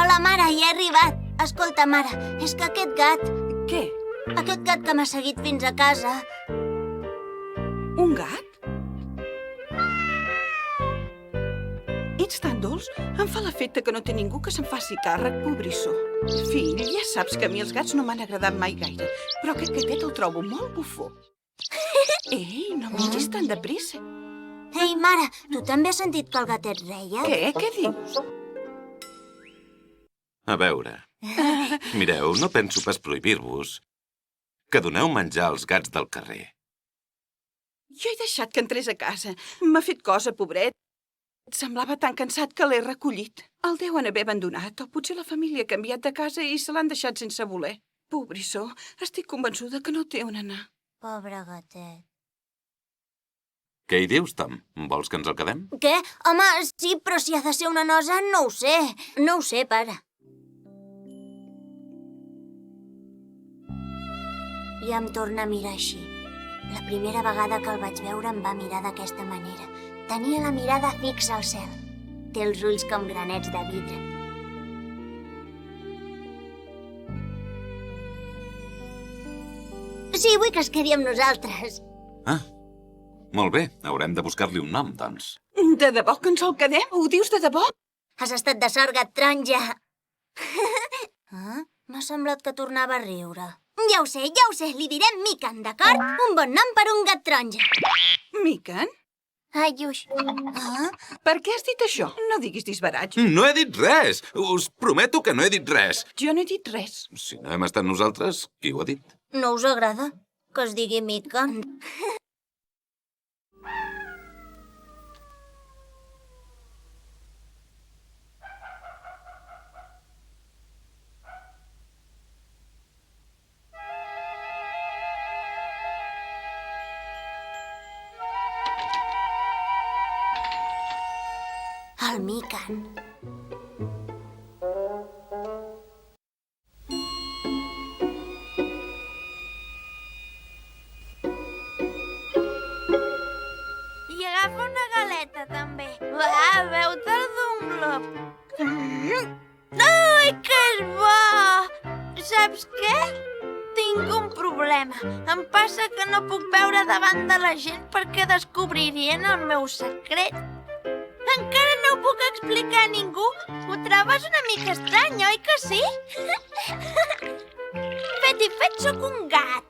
Hola, mare, ja he arribat. Escolta, mare, és que aquest gat... Què? Aquest gat que m'ha seguit fins a casa... Un gat? Ets tan dolç? Em fa l'efecte que no té ningú que se'n faci càrrec, pobrissó. Fill, ja saps que a mi els gats no m'han agradat mai gaire, però aquest gatet el trobo molt bufó. Ei, no miris tan de pressa. Ei, mare, tu també has sentit que el gatet reia? Què? Què dius? A veure... Mireu, no penso pas prohibir-vos que doneu menjar als gats del carrer. Jo he deixat que entrés a casa. M'ha fet cosa, pobret. Semblava tan cansat que l'he recollit. El deuen haver abandonat, o potser la família ha canviat de casa i se l'han deixat sense voler. Pobrissó, estic convençuda que no té on anar. Pobre gatet. Què hi dius, Tom? Vols que ens el quedem? Què? Home, sí, però si ha de ser una nosa, no ho sé. No ho sé, pare. I em torna a mirar així. La primera vegada que el vaig veure em va mirar d'aquesta manera. Tenia la mirada fixa al cel. Té els ulls com granets de vidre. Sí, vull que es quedi amb nosaltres. Ah, molt bé. Haurem de buscar-li un nom, doncs. De debò que ens el quedem? Ho dius de debò? Has estat de sort, gat taronja. M'ha semblat que tornava a riure. Ja ho sé, li direm Mikan, d'acord? Un bon nom per un gat taronja. Mikan? Ai, uix. Per què has dit això? No diguis disbarats. No he dit res! Us prometo que no he dit res. Jo no he dit res. Si no hem estat nosaltres, qui ho ha dit? No us agrada que es digui Mikan? El Mikan. I agafa una galeta, també. Va, veu-te'l d'un glop. Ai, que és bo! Saps què? Tinc un problema. Em passa que no puc veure davant de la gent perquè descobririen el meu secret. Encara no ho puc explicar a ningú. Ho trobes una mica estrany, oi que sí? Fet i fet, sóc un gat.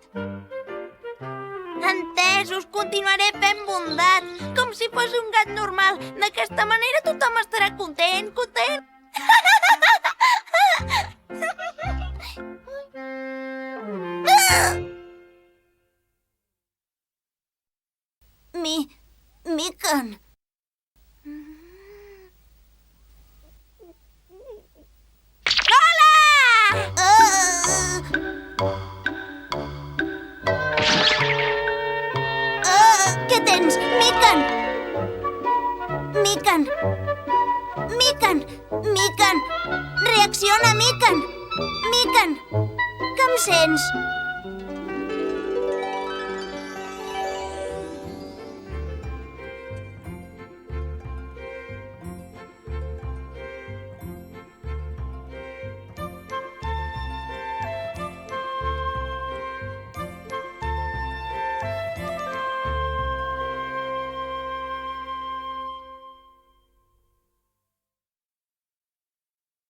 Entès, us continuaré fent bondat, com si fos un gat normal. D'aquesta manera tothom estarà content. Mikan. Què tens? Mikan! Reacciona, Mikan! Que em sents?